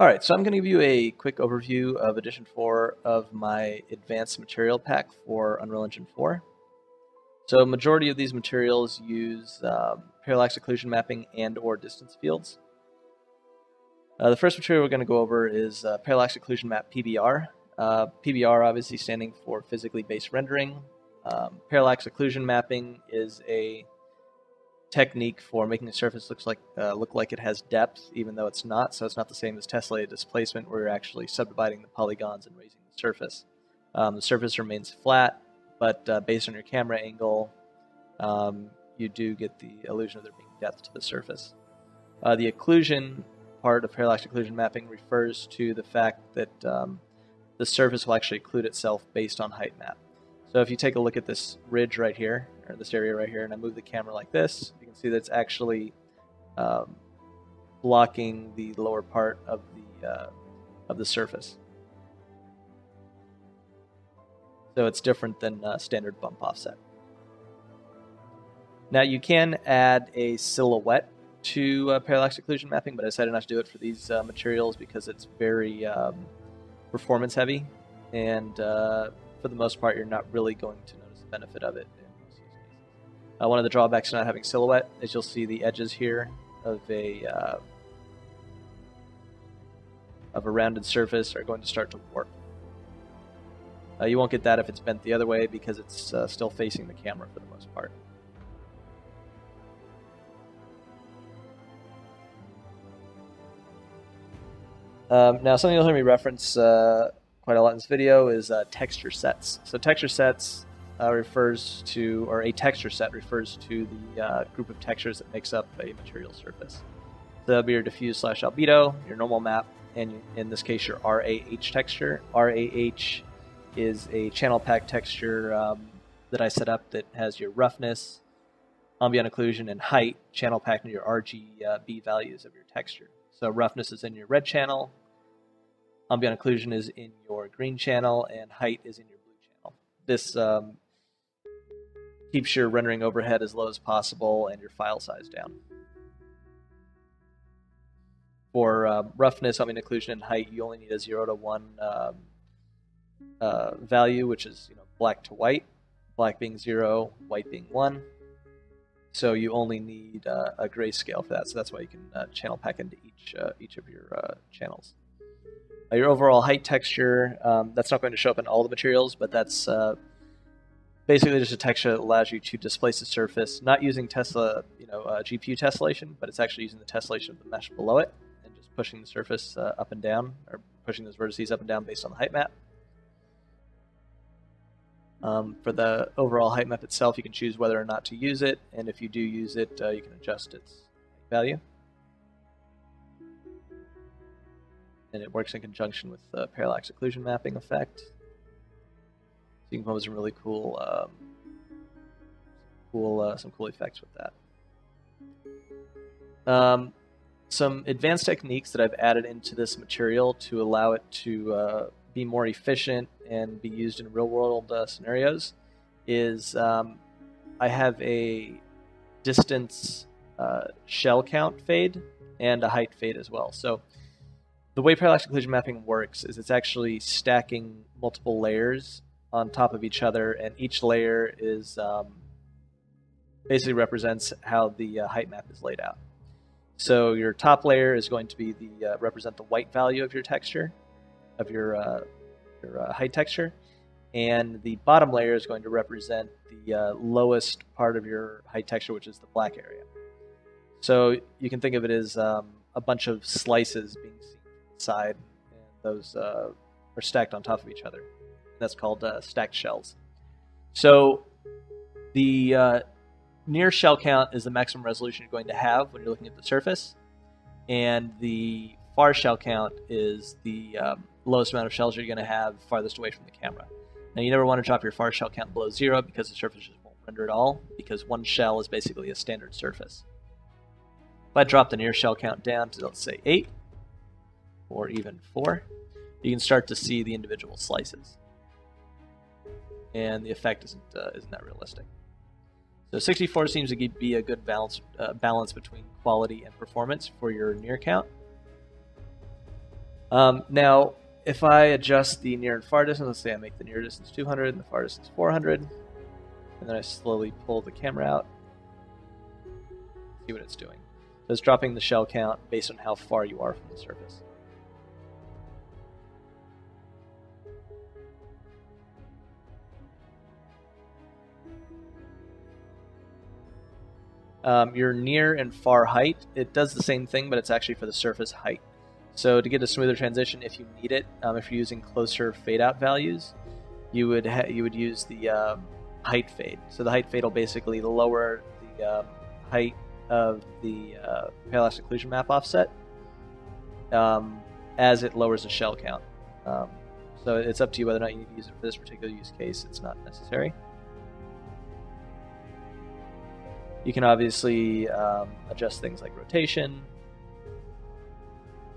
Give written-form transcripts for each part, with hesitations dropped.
All right, so I'm going to give you a quick overview of Edition 4 of my Advanced Material Pack for Unreal Engine 4. So majority of these materials use parallax occlusion mapping and or distance fields. The first material we're going to go over is parallax occlusion map PBR. PBR obviously standing for physically based rendering. Parallax occlusion mapping is a technique for making the surface look like it has depth, even though it's not. So it's not the same as tessellated displacement, where you're actually subdividing the polygons and raising the surface. The surface remains flat, but based on your camera angle, you do get the illusion of there being depth to the surface. The occlusion part of parallax occlusion mapping refers to the fact that the surface will actually occlude itself based on height map. So if you take a look at this ridge right here, or this area right here, and I move the camera like this, you can see that it's actually blocking the lower part of the surface. So it's different than standard bump offset. Now you can add a silhouette to parallax occlusion mapping, but I decided not to do it for these materials because it's very performance heavy, and for the most part you're not really going to notice the benefit of it in most use cases. One of the drawbacks to not having silhouette is you'll see the edges here of a rounded surface are going to start to warp. You won't get that if it's bent the other way because it's still facing the camera for the most part. Now, something you'll hear me reference quite a lot in this video is texture sets. So texture sets refers to, or a texture set refers to the group of textures that makes up a material surface. So that'll be your diffuse/albedo, your normal map, and in this case your RAH texture. RAH is a channel pack texture that I set up that has your roughness, ambient occlusion, and height channel packed into your RGB values of your texture. So roughness is in your red channel, ambient occlusion is in your green channel, and height is in your blue channel. This keeps your rendering overhead as low as possible and your file size down. For roughness, ambient occlusion, and height, you only need a 0 to 1 value, which is black to white, black being 0, white being 1. So you only need a grayscale for that. So that's why you can channel pack into each of your channels. Your overall height texture, that's not going to show up in all the materials, but that's basically just a texture that allows you to displace the surface, not using Tesla, GPU tessellation, but it's actually using the tessellation of the mesh below it and just pushing the surface up and down, or pushing those vertices up and down based on the height map. For the overall height map itself, you can choose whether or not to use it, and if you do use it, you can adjust its value. And it works in conjunction with the parallax occlusion mapping effect. So you can come up with some really cool, some cool effects with that. Some advanced techniques that I've added into this material to allow it to be more efficient and be used in real-world scenarios is I have a distance shell count fade and a height fade as well. So the way parallax occlusion mapping works is it's actually stacking multiple layers on top of each other, and each layer is basically represents how the height map is laid out. So your top layer is going to be the represent the white value of your texture, of your height texture, and the bottom layer is going to represent the lowest part of your height texture, which is the black area. So you can think of it as a bunch of slices being seen side, and those are stacked on top of each other. That's called stacked shells. So the near shell count is the maximum resolution you're going to have when you're looking at the surface, and the far shell count is the lowest amount of shells you're going to have farthest away from the camera. Now you never want to drop your far shell count below 0 because the surface just won't render at all, because one shell is basically a standard surface. If I drop the near shell count down to, let's say, 8, or even 4, you can start to see the individual slices, and the effect isn't that realistic. So 64 seems to be a good balance between quality and performance for your near count. Now, if I adjust the near and far distance, let's say I make the near distance 200 and the far distance 400, and then I slowly pull the camera out, see what it's doing. So it's dropping the shell count based on how far you are from the surface. Your near and far height, it does the same thing, but it's actually for the surface height. So to get a smoother transition, if you need it, if you're using closer fade-out values, you would use the height fade. So the height fade will basically lower the height of the parallax occlusion map offset as it lowers the shell count. So it's up to you whether or not you need to use it for this particular use case. It's not necessary. You can obviously adjust things like rotation,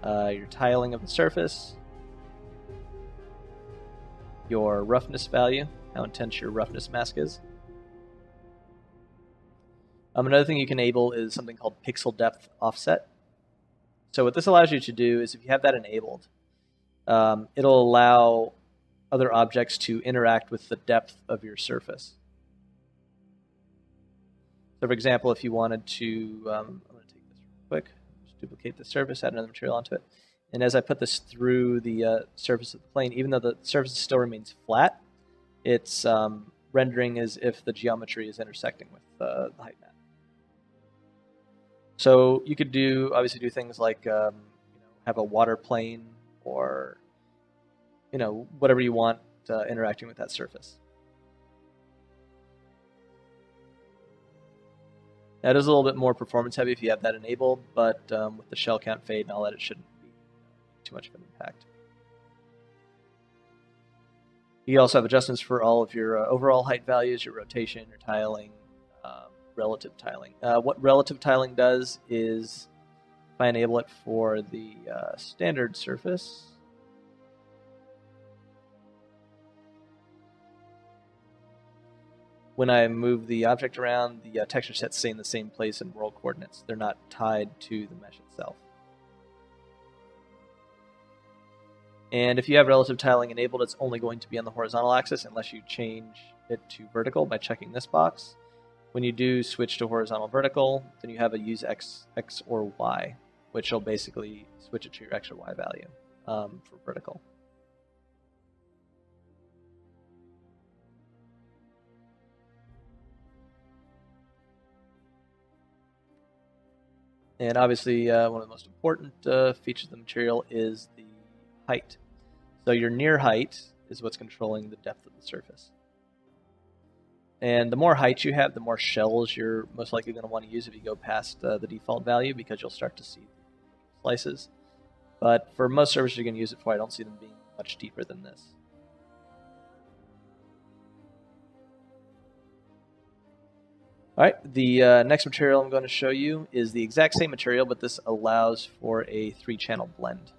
your tiling of the surface, your roughness value, how intense your roughness mask is. Another thing you can enable is something called pixel depth offset. So what this allows you to do is if you have that enabled, it'll allow other objects to interact with the depth of your surface. So for example, if you wanted to, I'm going to take this real quick, just duplicate the surface, add another material onto it. And as I put this through the surface of the plane, even though the surface still remains flat, it's rendering as if the geometry is intersecting with the height map. So you could obviously do things like have a water plane or whatever you want interacting with that surface. That is a little bit more performance heavy if you have that enabled, but with the shell count fade and all that, it shouldn't be too much of an impact. You also have adjustments for all of your overall height values, your rotation, your tiling, relative tiling. What relative tiling does is, if I enable it for the standard surface, when I move the object around, the texture sets stay in the same place in world coordinates. They're not tied to the mesh itself. And if you have relative tiling enabled, it's only going to be on the horizontal axis unless you change it to vertical by checking this box. When you do switch to horizontal vertical, then you have a use X or Y, which will basically switch it to your X or Y value for vertical. And obviously, one of the most important features of the material is the height. So your near height is what's controlling the depth of the surface. And the more height you have, the more shells you're most likely going to want to use if you go past the default value, because you'll start to see slices. But for most surfaces you're going to use it for, I don't see them being much deeper than this. All right, the next material I'm going to show you is the exact same material, but this allows for a 3-channel blend.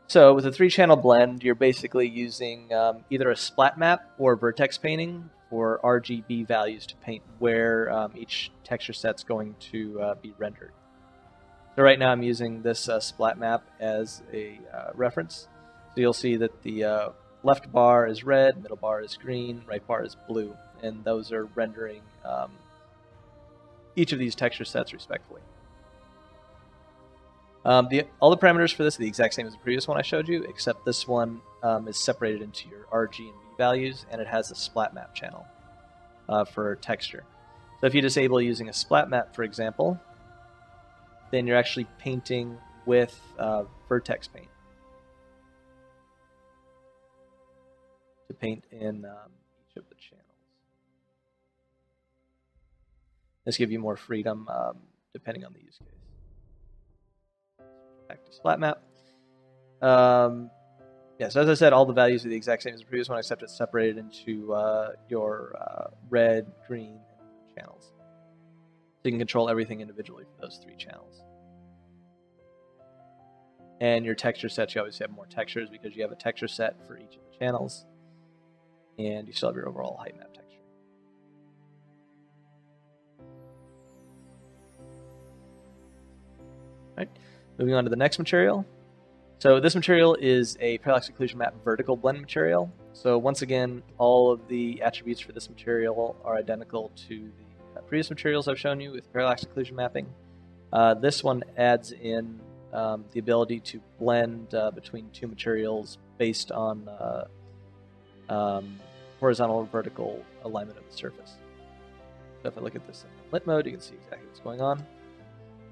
So with a 3-channel blend, you're basically using either a splat map or vertex painting for RGB values to paint where each texture set's going to be rendered. So right now I'm using this splat map as a reference. So you'll see that the left bar is red, middle bar is green, right bar is blue, and those are rendering each of these texture sets respectively. All the parameters for this are the exact same as the previous one I showed you, except this one is separated into your RG and V values, and it has a splat map channel for texture. So if you disable using a splat map, for example, then you're actually painting with vertex paint to paint in each of the channels. This gives you more freedom depending on the use case. Back to splat map. Yeah, so as I said, all the values are the exact same as the previous one, except it's separated into your red, green, and channels. So you can control everything individually for those 3 channels. And your texture sets, you obviously have more textures because you have a texture set for each of the channels. And you still have your overall height map texture. Right. Moving on to the next material. So this material is a parallax occlusion map vertical blend material. So once again, all of the attributes for this material are identical to the previous materials I've shown you with parallax occlusion mapping. This one adds in the ability to blend between two materials based on horizontal and vertical alignment of the surface. So if I look at this in lit mode, you can see exactly what's going on.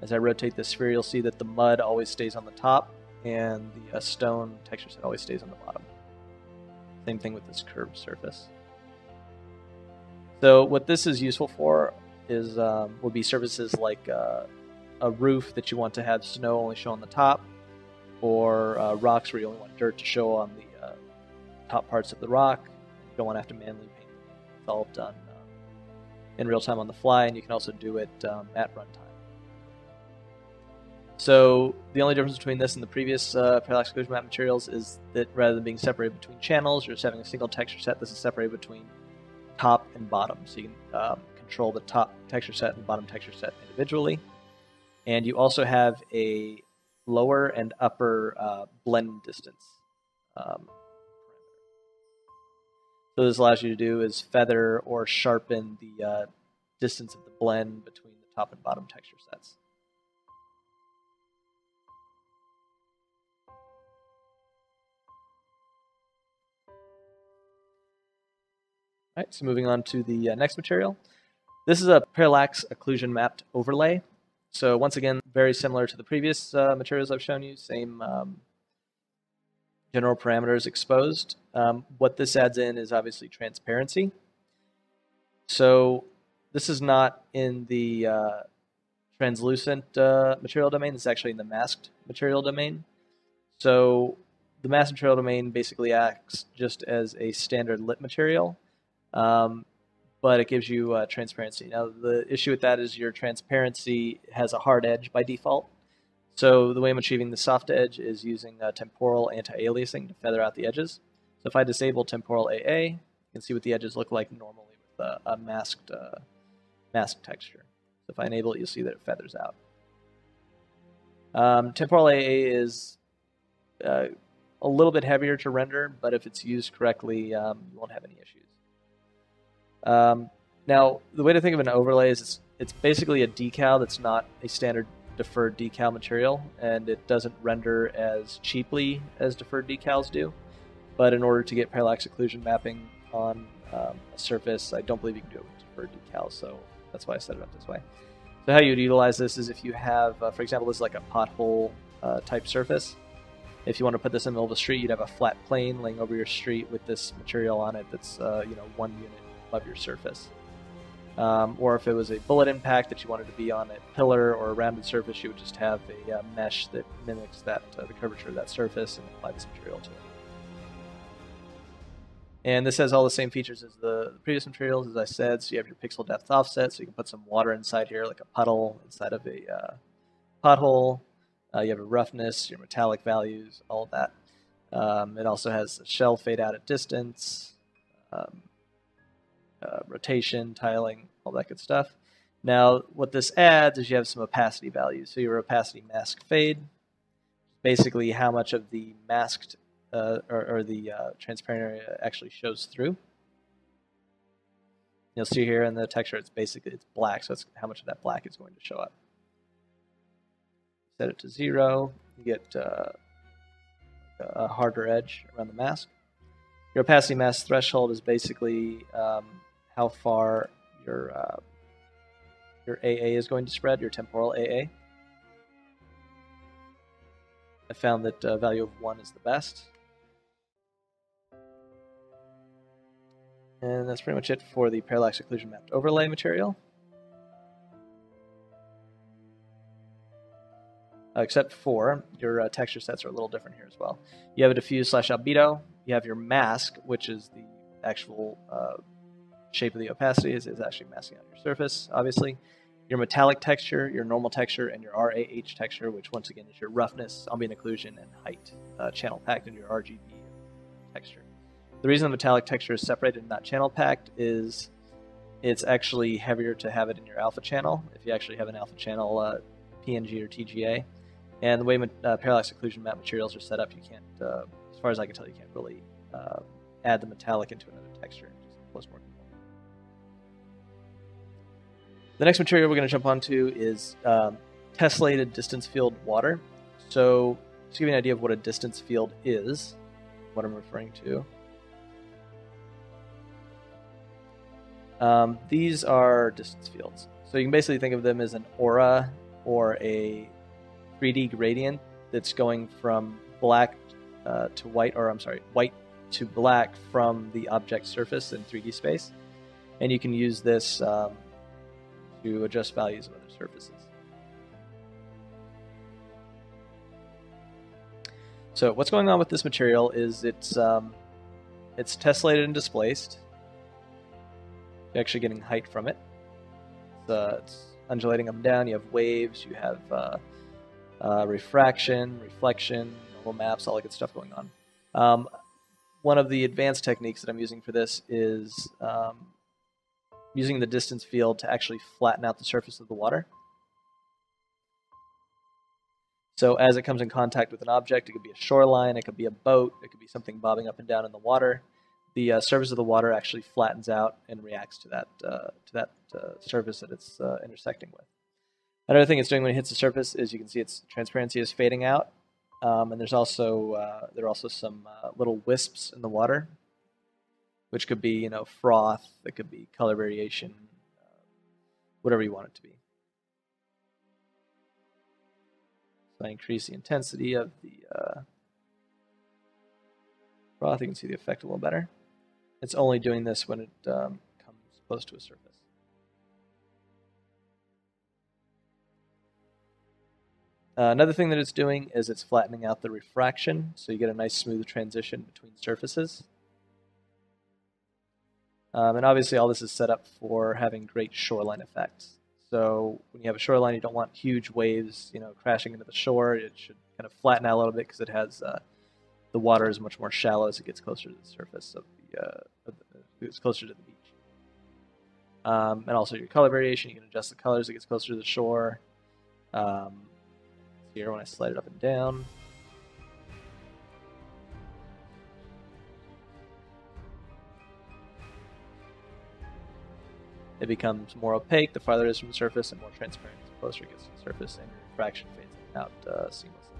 As I rotate the sphere, you'll see that the mud always stays on the top and the stone texture set always stays on the bottom. Same thing with this curved surface. So what this is useful for is would be surfaces like a roof that you want to have snow only show on the top, or rocks where you only want dirt to show on the top parts of the rock. You don't want to have to manually paint them. It's all done in real time on the fly, and you can also do it at runtime. So the only difference between this and the previous parallax occlusion map materials is that rather than being separated between channels, you're just having a single texture set. This is separated between top and bottom, so you can control the top texture set and bottom texture set individually. And you also have a lower and upper blend distance parameter. So this allows you to do is feather or sharpen the distance of the blend between the top and bottom texture sets. All right, so moving on to the next material. This is a parallax occlusion mapped overlay. So once again, very similar to the previous materials I've shown you, same general parameters exposed. What this adds in is obviously transparency. So this is not in the translucent material domain. It's actually in the masked material domain. So the masked material domain basically acts just as a standard lit material, but it gives you transparency. Now the issue with that is your transparency has a hard edge by default. So the way I'm achieving the soft edge is using temporal anti-aliasing to feather out the edges. So if I disable temporal AA, you can see what the edges look like normally with a masked texture. So if I enable it, you'll see that it feathers out. Temporal AA is a little bit heavier to render, but if it's used correctly, you won't have any issues. Now, the way to think of an overlay is it's basically a decal that's not a standard deferred decal material, and it doesn't render as cheaply as deferred decals do. But in order to get parallax occlusion mapping on a surface, I don't believe you can do it with deferred decals, so that's why I set it up this way. So how you'd utilize this is if you have, for example, this is like a pothole type surface. If you want to put this in the middle of the street, you'd have a flat plane laying over your street with this material on it that's 1 unit above your surface. Or if it was a bullet impact that you wanted to be on a pillar or a rounded surface, you would just have a mesh that mimics that the curvature of that surface and apply this material to it. And this has all the same features as the previous materials, as I said. So you have your pixel depth offset, so you can put some water inside here, like a puddle inside of a pothole. You have a roughness, your metallic values, all of that. It also has a shell fade out at distance, rotation, tiling, all that good stuff. Now, what this adds is you have some opacity values. So your opacity mask fade, basically how much of the masked or the transparent area actually shows through. You'll see here in the texture, it's black, so it's how much of that black is going to show up. Set it to 0, you get a harder edge around the mask. Your opacity mask threshold is basically how far your AA is going to spread, your temporal AA. I found that value of 1 is the best. And that's pretty much it for the parallax occlusion mapped overlay material. Except for your texture sets are a little different here as well. You have a diffuse / albedo. You have your mask, which is the actual shape of the opacity, is actually masking out your surface, obviously. Your metallic texture, your normal texture, and your RAH texture, which once again is your roughness, ambient occlusion, and height channel packed into your RGB texture. The reason the metallic texture is separated and not channel packed is it's actually heavier to have it in your alpha channel. If you actually have an alpha channel PNG or TGA, And the way parallax occlusion map materials are set up, you can't, as far as I can tell, you can't really add the metallic into another texture. It just flows more conformal. The next material we're going to jump onto is tessellated distance field water. So just to give you an idea of what a distance field is, what I'm referring to. These are distance fields. So you can basically think of them as an aura or a 3D gradient that's going from black to white, or I'm sorry, white to black from the object surface in 3D space. And you can use this to adjust values of other surfaces. So what's going on with this material is it's tessellated and displaced. You're actually getting height from it. It's undulating up and down. You have waves. You have refraction, reflection, normal maps, all that good stuff going on. One of the advanced techniques that I'm using for this is using the distance field to actually flatten out the surface of the water. So as it comes in contact with an object, it could be a shoreline, it could be a boat, it could be something bobbing up and down in the water. The surface of the water actually flattens out and reacts to that surface that it's intersecting with. Another thing it's doing when it hits the surface is you can see its transparency is fading out, and there are also some little wisps in the water, which could be froth, it could be color variation, whatever you want it to be. So I increase the intensity of the froth. You can see the effect a little better. It's only doing this when it comes close to a surface. Another thing that it's doing is it's flattening out the refraction, so you get a nice smooth transition between surfaces. And obviously all this is set up for having great shoreline effects. So when you have a shoreline, you don't want huge waves, crashing into the shore. It should kind of flatten out a little bit because it has the water is much more shallow as it gets closer to the surface of it's closer to the beach. And also your color variation, you can adjust the colors as it gets closer to the shore. Here when I slide it up and down. It becomes more opaque the farther it is from the surface, and more transparent the closer it gets to the surface, and your refraction fades out seamlessly.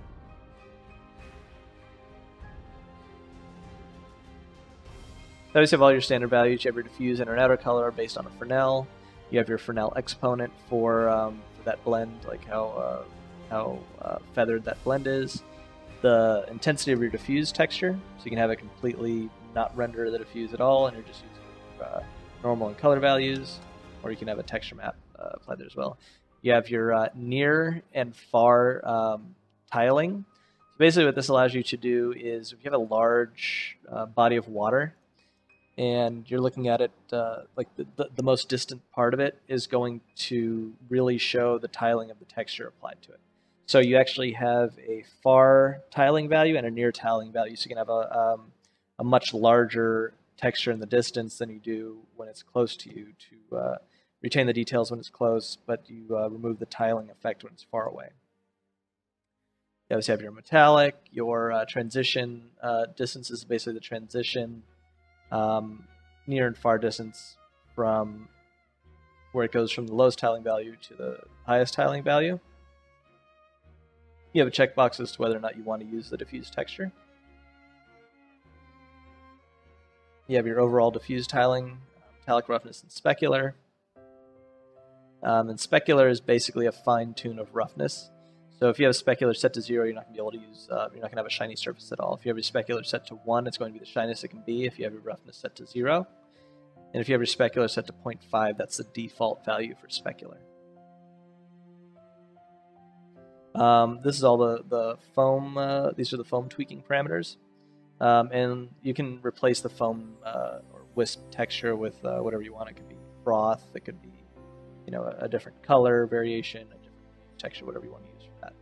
Now you have all your standard values. You have your diffuse inner and outer color based on a Fresnel. You have your Fresnel exponent for that blend, like how feathered that blend is. The intensity of your diffuse texture, so you can have it completely not render the diffuse at all, and you're just using normal and color values, or you can have a texture map applied there as well. You have your near and far tiling. So basically what this allows you to do is if you have a large body of water and you're looking at it, like the most distant part of it is going to really show the tiling of the texture applied to it. So you actually have a far tiling value and a near tiling value, so you can have a much larger texture in the distance than you do when it's close to you to retain the details when it's close, but you remove the tiling effect when it's far away. You obviously have your metallic, your transition distance is basically the transition near and far distance from where it goes from the lowest tiling value to the highest tiling value. You have a checkbox as to whether or not you want to use the diffuse texture. You have your overall diffuse tiling, metallic roughness, and specular. And specular is basically a fine tune of roughness. So if you have a specular set to 0, you're not going to be able to use. You're not going to have a shiny surface at all. If you have your specular set to 1, it's going to be the shiniest it can be. If you have your roughness set to 0, and if you have your specular set to 0.5, that's the default value for specular. This is all the foam. These are the foam tweaking parameters, and you can replace the foam or wisp texture with whatever you want. It could be froth. It could be, a different color variation, a different texture, whatever you want to use for that.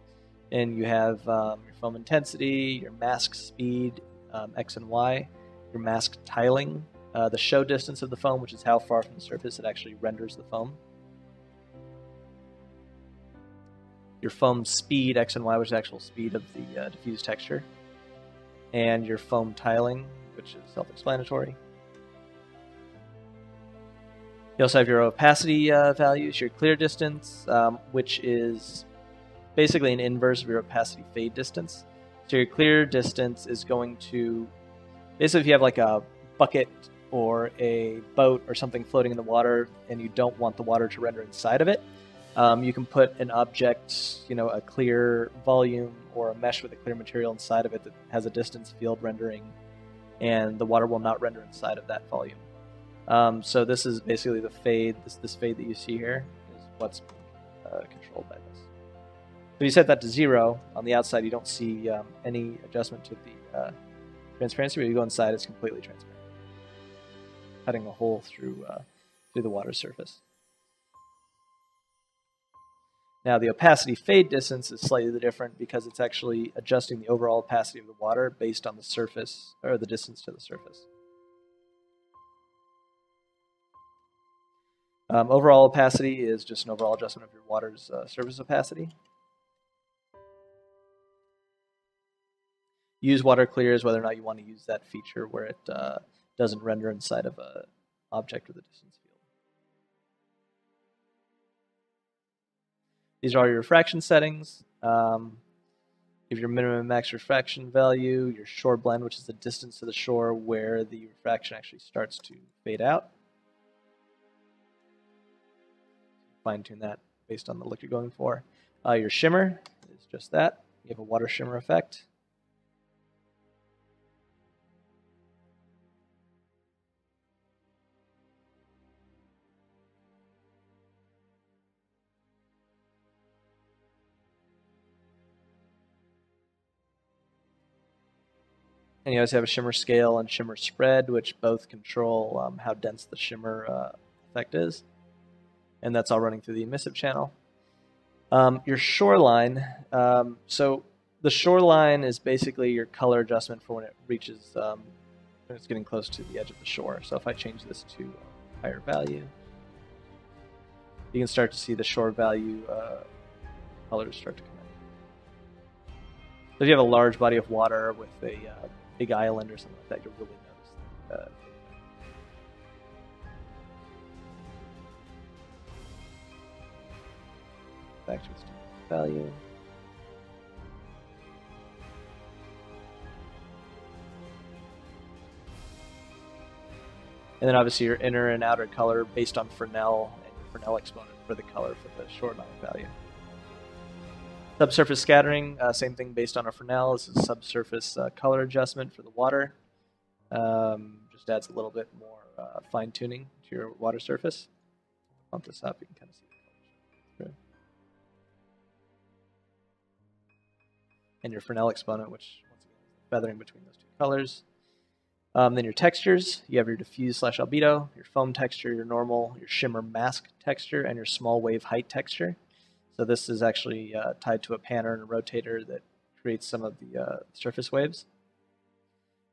And you have your foam intensity, your mask speed, X and Y, your mask tiling, the show distance of the foam, which is how far from the surface it actually renders the foam. your foam speed, X and Y, which is the actual speed of the diffused texture, and your foam tiling, which is self-explanatory. You also have your opacity values, your clear distance, which is basically an inverse of your opacity fade distance. So your clear distance is going to, basically if you have like a bucket or a boat or something floating in the water and you don't want the water to render inside of it, you can put an object, a clear volume or a mesh with a clear material inside of it that has a distance field rendering, and the water will not render inside of that volume. So this is basically the fade. This fade that you see here is what's controlled by this. So you set that to 0 on the outside. You don't see any adjustment to the transparency. When you go inside, it's completely transparent, cutting a hole through the water surface. Now the opacity fade distance is slightly different because it's actually adjusting the overall opacity of the water based on the surface, or the distance to the surface. Overall opacity is just an overall adjustment of your water's surface opacity. Use water clears whether or not you want to use that feature where it doesn't render inside of an object with a distance field. These are all your refraction settings. Give your minimum and max refraction value, your shore blend, which is the distance to the shore where the refraction actually starts to fade out. Fine-tune that based on the look you're going for. Your shimmer is just that. You have a water shimmer effect. And you also have a shimmer scale and shimmer spread, which both control how dense the shimmer effect is. And that's all running through the emissive channel. Your shoreline, so the shoreline is basically your color adjustment for when it reaches, when it's getting close to the edge of the shore. So if I change this to a higher value, you can start to see the shore value colors start to come in. So if you have a large body of water with a big island or something like that, you'll really notice that. Back to its value. And then obviously your inner and outer color based on Fresnel and your Fresnel exponent for the color for the shoreline value. Subsurface scattering, same thing based on a Fresnel. This is subsurface color adjustment for the water. Just adds a little bit more fine tuning to your water surface. Bump this up, you can kind of see the colors. And your Fresnel exponent, which once again is the feathering between those two colors. Then your textures, you have your diffuse/albedo, your foam texture, your normal, your shimmer mask texture, and your small wave height texture. So this is actually tied to a panner and a rotator that creates some of the surface waves.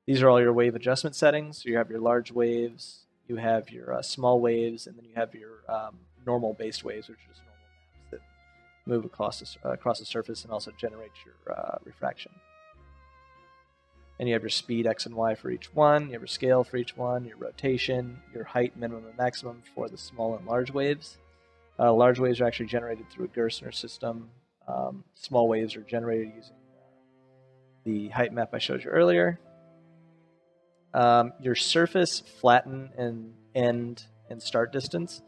These are all your wave adjustment settings. So you have your large waves, you have your small waves, and then you have your normal based waves, which are just normal maps that move across the surface and also generate your refraction. And you have your speed, X and Y for each one, you have your scale for each one, your rotation, your height, minimum and maximum for the small and large waves. Large waves are actually generated through a Gerstner system. Small waves are generated using the height map I showed you earlier. Your surface, flatten, and end and start distance.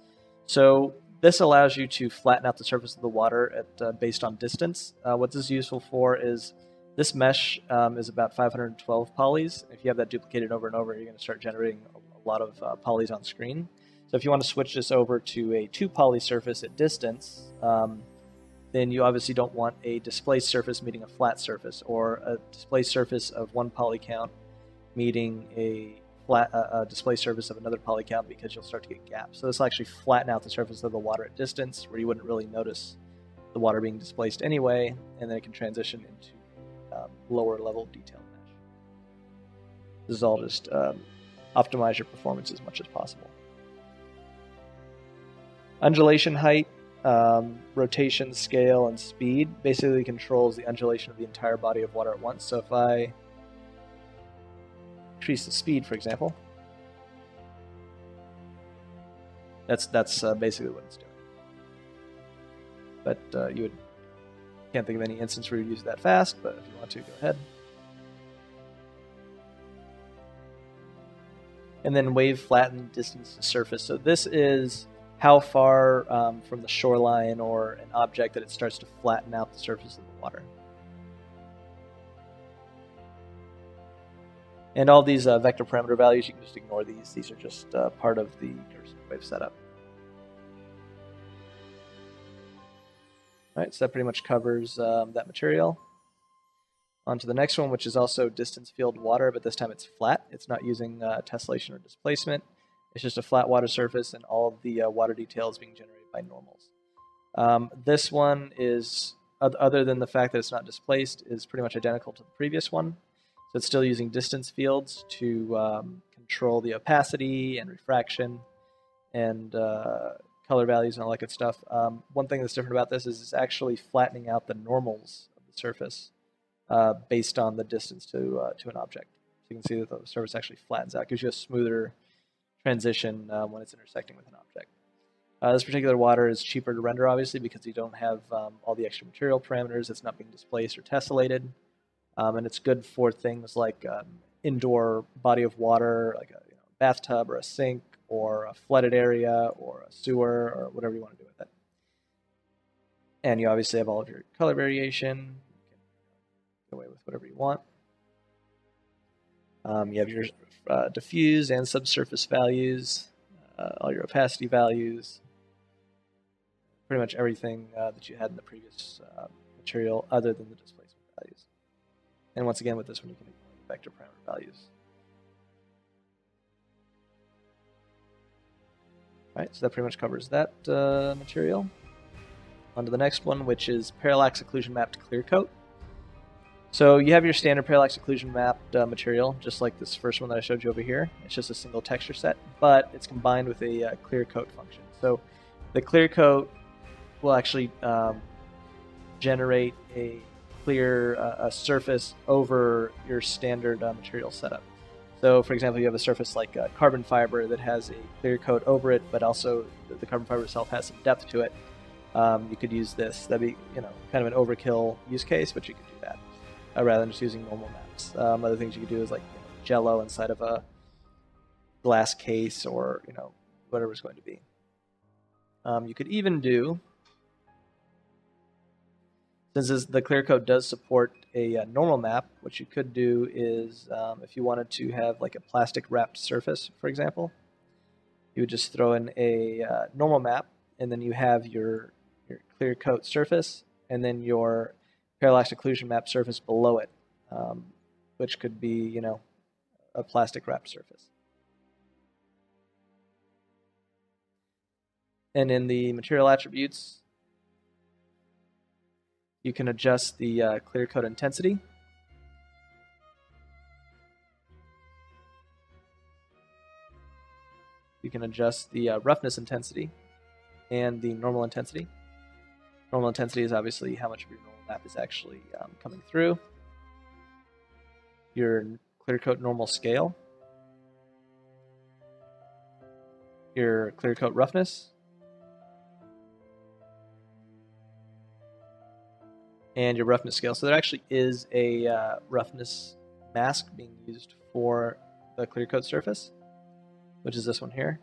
So this allows you to flatten out the surface of the water at based on distance. What this is useful for is this mesh is about 512 polys. If you have that duplicated over and over, you're going to start generating a lot of polys on screen. So if you want to switch this over to a 2-poly surface at distance, then you obviously don't want a displaced surface meeting a flat surface, or a displaced surface of 1 poly count meeting a displaced surface of another poly count, because you'll start to get gaps. So this will actually flatten out the surface of the water at distance, where you wouldn't really notice the water being displaced anyway, and then it can transition into lower level detail mesh. This is all just optimize your performance as much as possible. Undulation height, rotation, scale, and speed basically controls the undulation of the entire body of water at once. So if I increase the speed, for example, that's basically what it's doing. But can't think of any instance where you use that fast, but if you want to, go ahead. And then wave flatten distance to surface. So this is how far from the shoreline or an object that it starts to flatten out the surface of the water. And all these vector parameter values, you can just ignore these. These are just part of the cursor wave setup. All right, so that pretty much covers that material. On to the next one, which is also distance field water, but this time it's flat. It's not using tessellation or displacement. It's just a flat water surface, and all of the water details being generated by normals. This one is, other than the fact that it's not displaced, is pretty much identical to the previous one. So it's still using distance fields to control the opacity and refraction and color values and all that good stuff. One thing that's different about this is it's actually flattening out the normals of the surface based on the distance to an object. So you can see that the surface actually flattens out, gives you a smoother transition when it's intersecting with an object. This particular water is cheaper to render, obviously, because you don't have all the extra material parameters. It's not being displaced or tessellated. And it's good for things like indoor body of water, like a bathtub or a sink or a flooded area or a sewer or whatever you want to do with it. And you obviously have all of your color variation. You can go away with whatever you want. You have your diffuse and subsurface values, all your opacity values, pretty much everything that you had in the previous material other than the displacement values. And once again, with this one, you can ignore the vector parameter values. All right, so that pretty much covers that material. On to the next one, which is parallax occlusion mapped clear coat. So you have your standard parallax occlusion mapped material, just like this first one that I showed you over here. It's just a single texture set, but it's combined with a clear coat function. So the clear coat will actually generate a clear a surface over your standard material setup. So for example, you have a surface like carbon fiber that has a clear coat over it, but also the carbon fiber itself has some depth to it. You could use this. That'd be kind of an overkill use case, but you could do that rather than just using normal maps. Other things you could do is like Jello inside of a glass case, or whatever it's going to be. You could even do, since the clear coat does support a normal map, what you could do is if you wanted to have like a plastic wrapped surface, for example, you would just throw in a normal map, and then you have your clear coat surface, and then your parallax occlusion map surface below it, which could be a plastic wrapped surface. And in the material attributes, you can adjust the clear coat intensity. You can adjust the roughness intensity and the normal intensity. Normal intensity is obviously how much of your normal map is actually coming through. Your clear coat normal scale. Your clear coat roughness. And your roughness scale. So there actually is a roughness mask being used for the clear coat surface, which is this one here.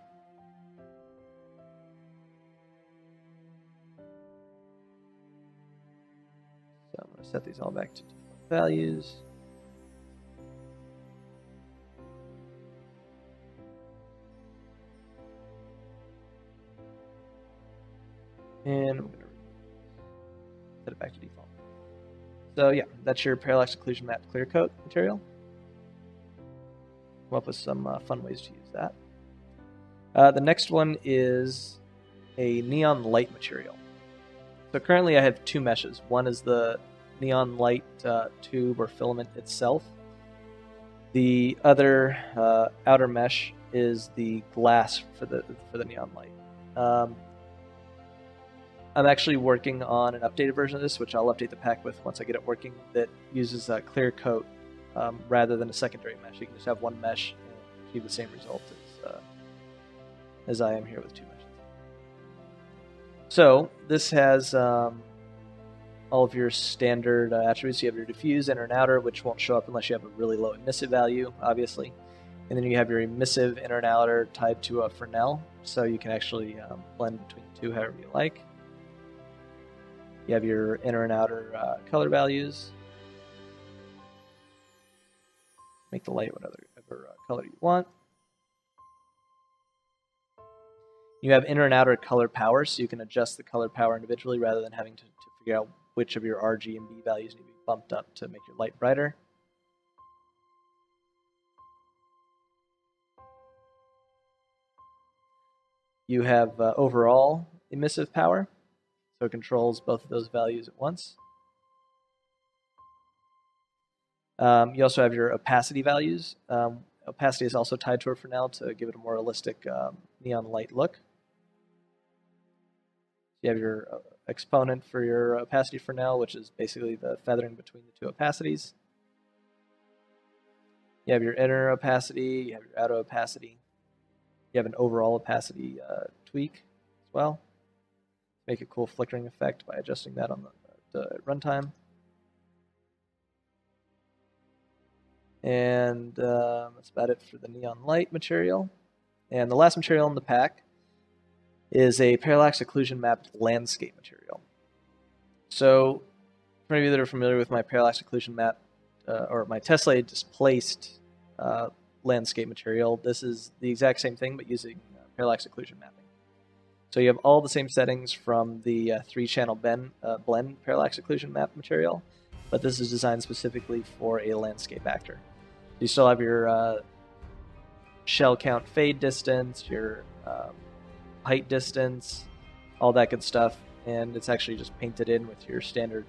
So I'm going to set these all back to default values. And I'm going to set it back to default. So yeah, that's your parallax occlusion mapped clear coat material. Come up with some fun ways to use that. The next one is a neon light material. So currently I have two meshes. One is the neon light tube or filament itself. The other outer mesh is the glass for the neon light. I'm actually working on an updated version of this, which I'll update the pack with once I get it working, that uses a clear coat rather than a secondary mesh. You can just have one mesh and achieve the same result as I am here with two meshes. So this has all of your standard attributes. You have your diffuse, inner and outer, which won't show up unless you have a really low emissive value, obviously. And then you have your emissive inner and outer tied to a Fresnel, so you can actually blend between the two however you like. You have your inner and outer color values. Make the light whatever color you want. You have inner and outer color power, so you can adjust the color power individually rather than having to figure out which of your RG and B values need to be bumped up to make your light brighter. You have overall emissive power, so it controls both of those values at once. You also have your opacity values. Opacity is also tied to a Fresnel to give it a more realistic neon light look. You have your exponent for your opacity Fresnel, which is basically the feathering between the two opacities. You have your inner opacity, you have your outer opacity. You have an overall opacity tweak as well. Make a cool flickering effect by adjusting that on the runtime. And that's about it for the neon light material. And the last material in the pack is a parallax occlusion mapped landscape material. So, for any of you that are familiar with my parallax occlusion map or my tessellate displaced landscape material, this is the exact same thing but using parallax occlusion mapping. So you have all the same settings from the 3-channel blend parallax occlusion map material, but this is designed specifically for a landscape actor. You still have your shell count fade distance, your height distance, all that good stuff, and it's actually just painted in with your standard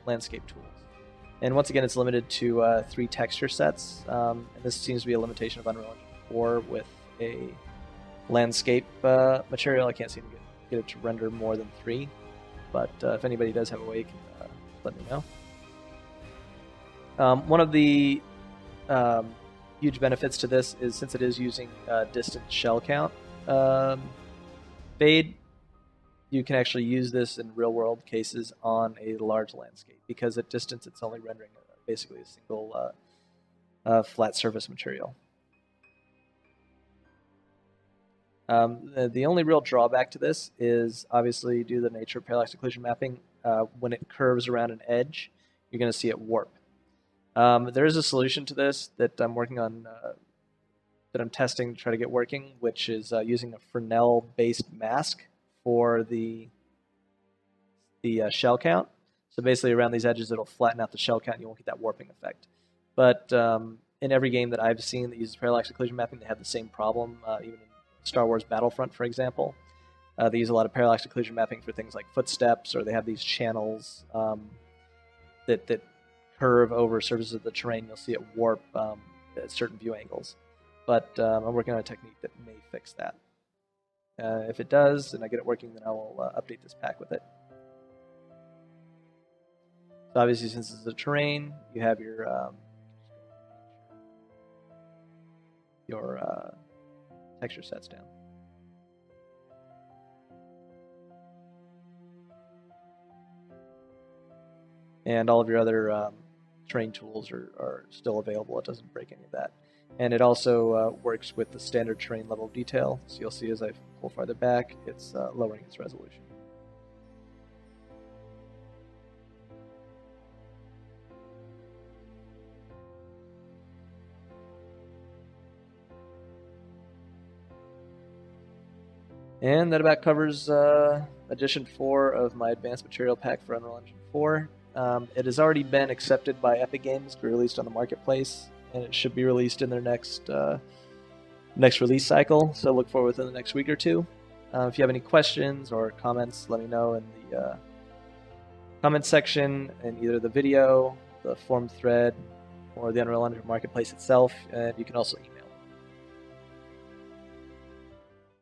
landscape tools. And once again, it's limited to 3 texture sets, and this seems to be a limitation of Unreal Engine 4 with a landscape material. I can't seem to get it to render more than 3, but if anybody does have a way, you can let me know. One of the huge benefits to this is since it is using distant shell count fade, you can actually use this in real-world cases on a large landscape because at distance it's only rendering basically a single flat surface material. The only real drawback to this is obviously due to the nature of parallax occlusion mapping, when it curves around an edge, you're going to see it warp. There is a solution to this that I'm working on, that I'm testing to try to get working, which is using a Fresnel-based mask for the shell count. So basically around these edges it'll flatten out the shell count and you won't get that warping effect. But in every game that I've seen that uses parallax occlusion mapping, they have the same problem, even in Star Wars Battlefront, for example. They use a lot of parallax occlusion mapping for things like footsteps, or they have these channels that curve over surfaces of the terrain. You'll see it warp at certain view angles. But I'm working on a technique that may fix that. If it does, and I get it working, then I will update this pack with it. So obviously, since this is a terrain, you have your texture sets down. And all of your other terrain tools are still available. It doesn't break any of that. And it also works with the standard terrain level of detail. So you'll see as I pull farther back, it's lowering its resolution. And that about covers Edition 4 of my Advanced Material Pack for Unreal Engine 4. It has already been accepted by Epic Games to be released on the marketplace, and it should be released in their next release cycle, so look forward within the next week or two. If you have any questions or comments, let me know in the comment section in either the video, the forum thread, or the Unreal Engine Marketplace itself, and you can also email